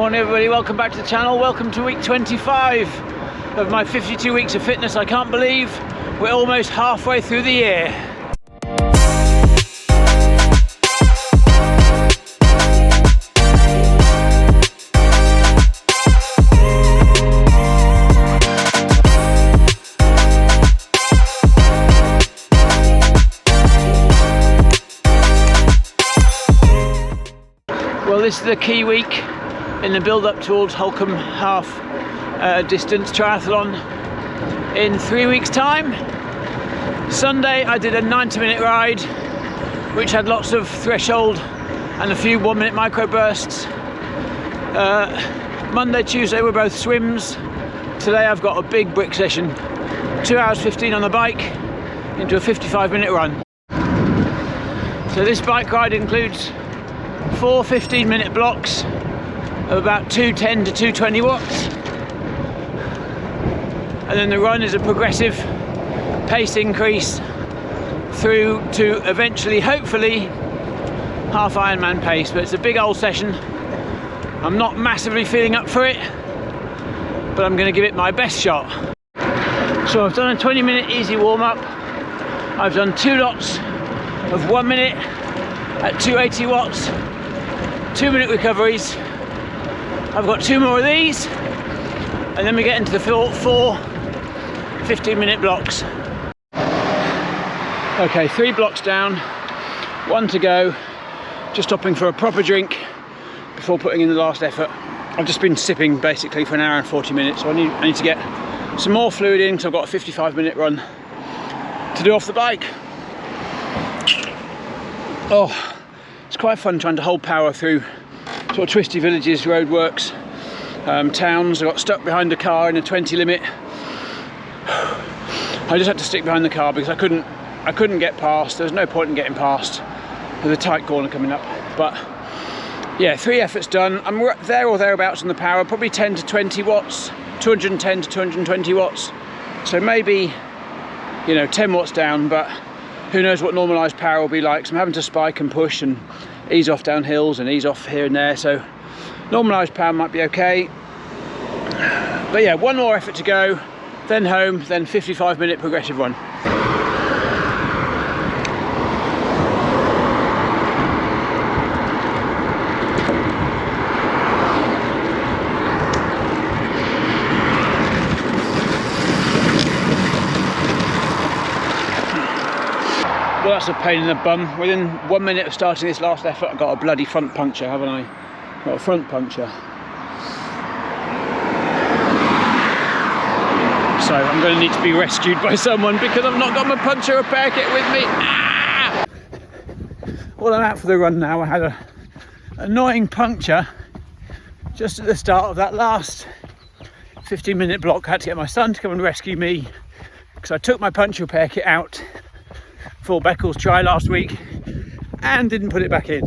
Morning everybody, welcome back to the channel. Welcome to week 25 of my 52 weeks of fitness. I can't believe we're almost halfway through the year. Well, this is the key week in the build-up towards Holcombe half distance triathlon in 3 weeks' time. Sunday I did a 90-minute ride which had lots of threshold and a few 1-minute microbursts. Monday, Tuesday were both swims. Today I've got a big brick session, 2 hours 15 on the bike into a 55-minute run. So this bike ride includes 4 15-minute blocks of about 210 to 220 watts, and then the run is a progressive pace increase through to eventually, hopefully, half Ironman pace. But it's a big old session. I'm not massively feeling up for it, but I'm going to give it my best shot. So I've done a 20-minute easy warm-up. I've done 2 lots of 1 minute at 280 watts, 2-minute recoveries. I've got 2 more of these, and then we get into the 4 15-minute blocks. Okay, 3 blocks down, 1 to go. Just stopping for a proper drink before putting in the last effort. I've just been sipping basically for an hour and 40 minutes, so I need to get some more fluid in because I've got a 55-minute run to do off the bike. Oh, it's quite fun trying to hold power through sort of twisty villages, roadworks, towns. I got stuck behind a car in a 20 limit. I just had to stick behind the car because I couldn't get past. There was no point in getting past with a tight corner coming up. But yeah, 3 efforts done. I'm there or thereabouts on the power, probably 10 to 20 watts, 210 to 220 watts. So maybe, 10 watts down, but who knows what normalised power will be like. So I'm having to spike and push and ease off down hills and ease off here and there, so normalised power might be okay. But yeah, 1 more effort to go, then home, then 55-minute progressive run. Well, that's a pain in the bum. Within 1 minute of starting this last effort, I got a bloody front puncture, haven't I? Got a front puncture. So I'm going to need to be rescued by someone because I've not got my puncture repair kit with me. Ah! Well, I'm out for the run now. I had an annoying puncture just at the start of that last 15-minute block. I had to get my son to come and rescue me because I took my puncture repair kit out for Beccles try last week and didn't put it back in,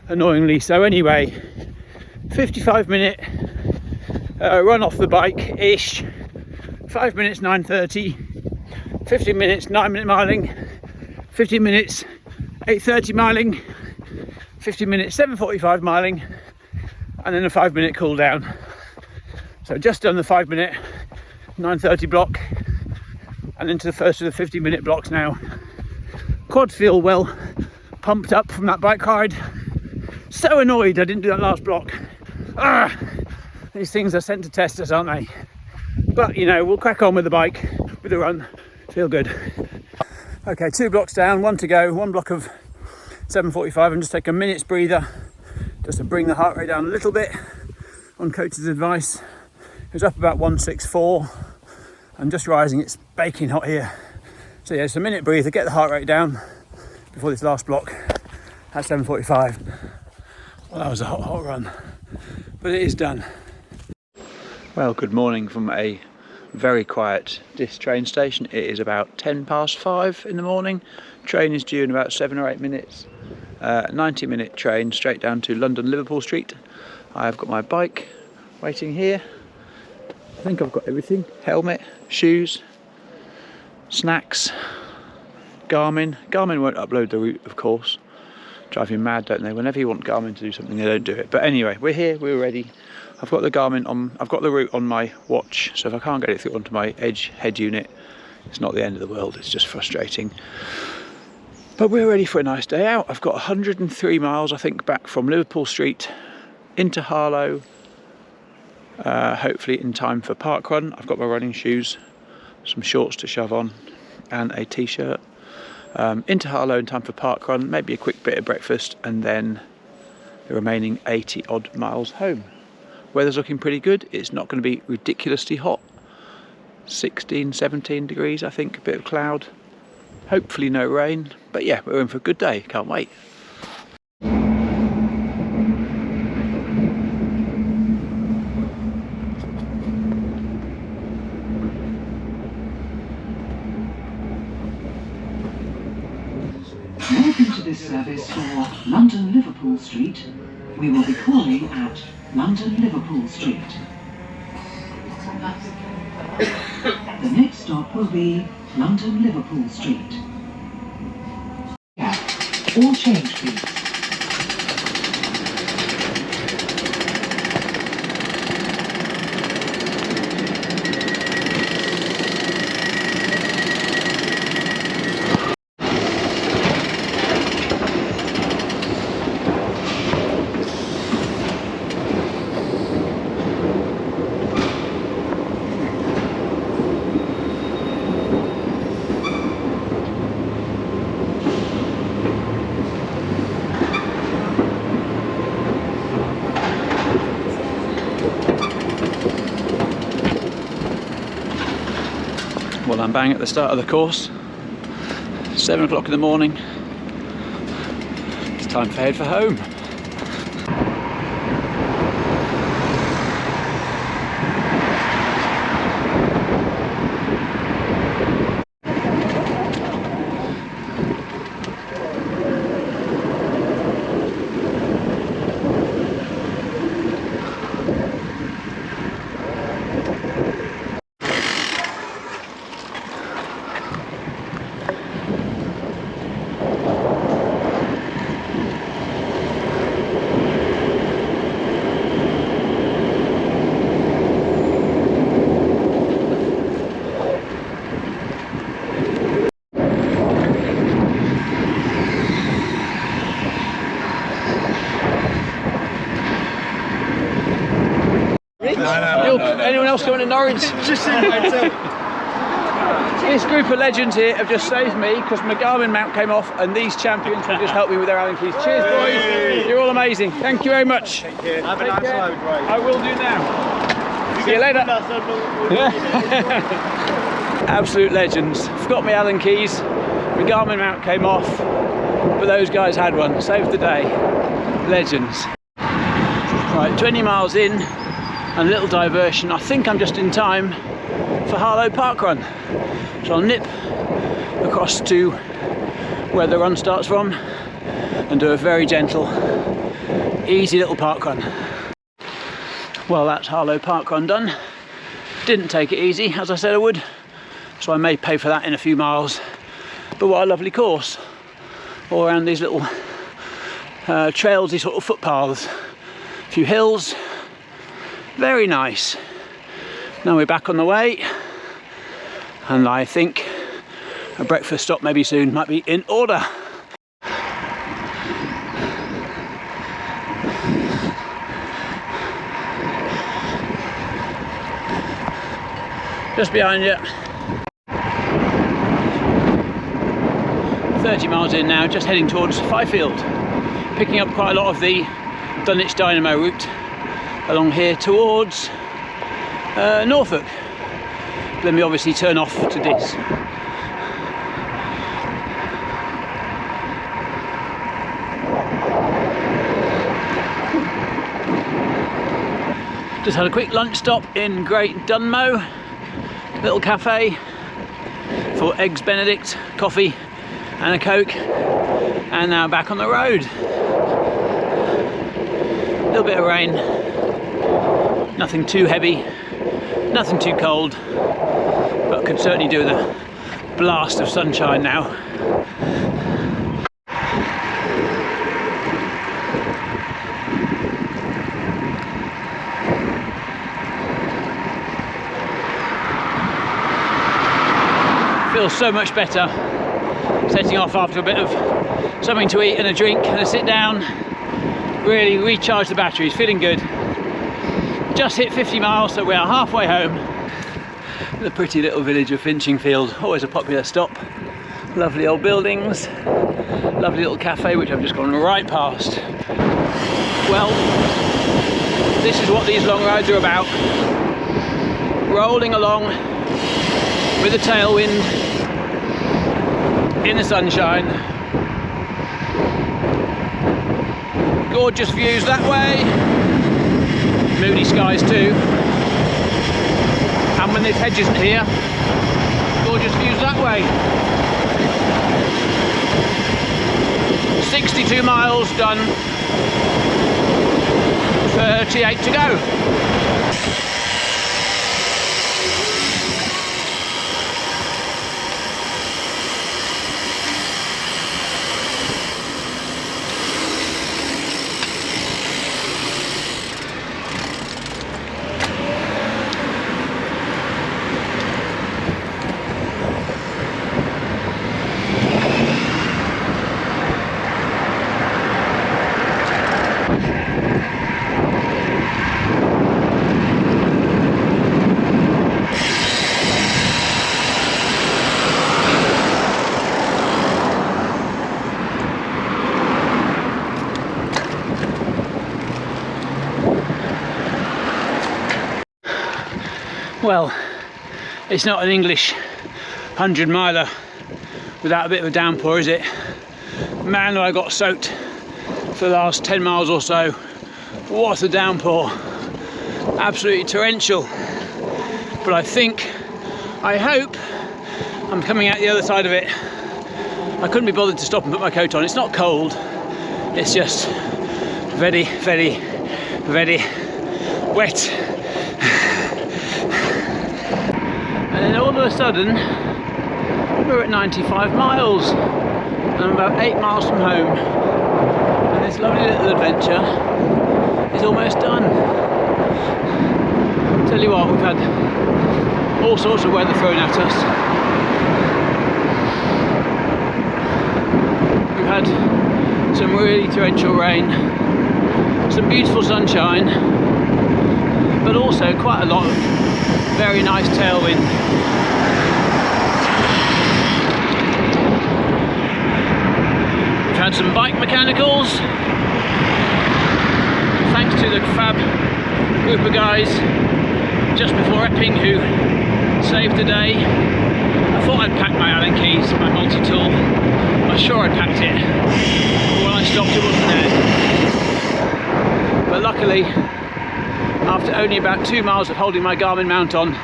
annoyingly. So anyway, 55-minute run off the bike ish, 5 minutes 9:30, 15 minutes 9-minute miling, 15 minutes 8:30 miling, 15 minutes 7:45 miling, and then a 5-minute cool down. So just done the 5-minute 9:30 block and into the first of the 50-minute blocks now. Quads feel well pumped up from that bike ride. So annoyed I didn't do that last block. These things are sent to test us, aren't they? But we'll crack on with the bike, with the run. Feel good. Okay, 2 blocks down, 1 to go, 1 block of 7:45, and just take a minute's breather just to bring the heart rate down a little bit on coach's advice. It was up about 164. I'm just rising, it's baking hot here. So yeah, it's a minute breather, get the heart rate down before this last block at 7:45. Well, that was a hot run, but it is done. Well, good morning from a very quiet train station. It is about 5:10 in the morning. Train is due in about 7 or 8 minutes. 90-minute train straight down to London Liverpool Street. I've got my bike waiting here. I think I've got everything: helmet, shoes, snacks, Garmin. Garmin won't upload the route, of course. Drive you mad, don't they? Whenever you want Garmin to do something, they don't do it. But anyway, we're here, we're ready. I've got the Garmin on, I've got the route on my watch, so if I can't get it through onto my Edge head unit, it's not the end of the world, it's just frustrating. But we're ready for a nice day out. I've got 103 miles, I think, back from Liverpool Street into Harlow, hopefully in time for parkrun. I've got my running shoes, some shorts to shove on, and a t-shirt. Into Harlow in time for parkrun, maybe a quick bit of breakfast, and then the remaining 80 odd miles home. Weather's looking pretty good. It's not going to be ridiculously hot. 16, 17 degrees, I think, a bit of cloud. Hopefully no rain, but yeah, we're in for a good day. Can't wait. Welcome to this service for London Liverpool Street. We will be calling at London Liverpool Street. The next stop will be London Liverpool Street. Yeah. All change, please. Well, I'm bang at the start of the course. 7 o'clock in the morning. It's time to head for home. Anyone else coming to Norwich? Just seeing myself. This group of legends here have just saved me because my Garmin mount came off, and these champions have just helped me with their Allen keys. Cheers, boys. You're all amazing. Thank you very much. Take care. Have a nice load, right? I will do now. See you later. Absolute legends. Forgot my Allen keys. My Garmin mount came off, but those guys had one. Saved the day. Legends. Right, 20 miles in. And a little diversion. I think I'm just in time for Harlow Parkrun. So I'll nip across to where the run starts from and do a very gentle, easy little parkrun. Well, that's Harlow Parkrun done. Didn't take it easy, as I said I would, so I may pay for that in a few miles. But what a lovely course. All around these little trailsy sort of footpaths. A few hills. Very nice. Now we're back on the way, and I think a breakfast stop maybe soon might be in order. Just behind you. 30 miles in now, just heading towards Fifield, picking up quite a lot of the Dunwich Dynamo route along here towards Norfolk. Then we obviously turn off to this. Just had a quick lunch stop in Great Dunmow, little cafe for eggs Benedict, coffee and a Coke, and now back on the road. A little bit of rain. Nothing too heavy, nothing too cold, but could certainly do with a blast of sunshine now. feels so much better setting off after a bit of something to eat and a drink and a sit down. Really recharge the batteries, feeling good. Just hit 50 miles, so we are halfway home. The pretty little village of Finchingfield, always a popular stop. Lovely old buildings, lovely little cafe which I've just gone right past. Well, this is what these long rides are about. Rolling along with a tailwind in the sunshine. Gorgeous views that way. Moody skies too. And when this hedge isn't here, gorgeous views that way. 62 miles done. 38 to go. Well, it's not an English 100-miler without a bit of a downpour, is it? Man, I got soaked for the last 10 miles or so. What a downpour. Absolutely torrential. But I hope I'm coming out the other side of it. I couldn't be bothered to stop and put my coat on. It's not cold, it's just very, very, very wet. And then all of a sudden, we're at 95 miles, and I'm about 8 miles from home. And this lovely little adventure is almost done. Tell you what, we've had all sorts of weather thrown at us. We've had some really torrential rain, some beautiful sunshine, but also quite a lot of very nice tailwind. We've had some bike mechanicals, thanks to the fab group of guys just before Epping who saved the day. I thought I'd packed my Allen keys, my multi-tool. I'm sure I'd packed it, but when I stopped it wasn't there. But luckily, after only about 2 miles of holding my Garmin mount on,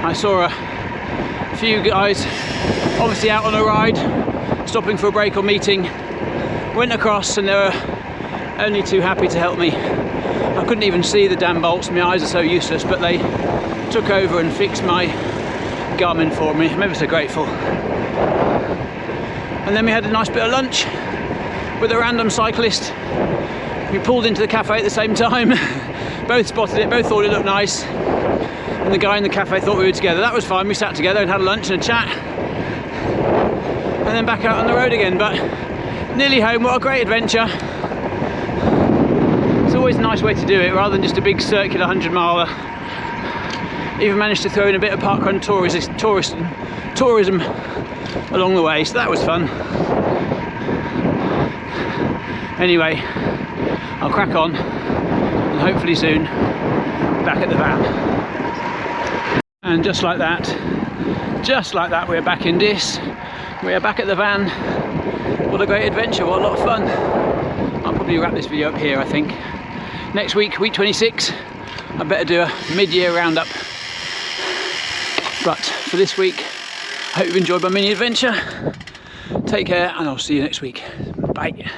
I saw a few guys obviously out on a ride, stopping for a break or meeting, went across, and they were only too happy to help me. I couldn't even see the damn bolts, my eyes are so useless, but they took over and fixed my Garmin for me. I'm ever so grateful. And then we had a nice bit of lunch with a random cyclist. We pulled into the cafe at the same time. Both spotted it, both thought it looked nice. And the guy in the cafe thought we were together. That was fine, we sat together and had lunch and a chat. And then back out on the road again, but nearly home. What a great adventure. It's always a nice way to do it, rather than just a big circular 100-miler. Even managed to throw in a bit of parkrun tourism along the way, so that was fun. Anyway, I'll crack on, and hopefully soon back at the van. And just like that, we're back in Dis. We are back at the van. What a great adventure, what a lot of fun. I'll probably wrap this video up here, I think. Next week, week 26, I better do a mid-year roundup. But for this week, I hope you've enjoyed my mini adventure. Take care, and I'll see you next week. Bye.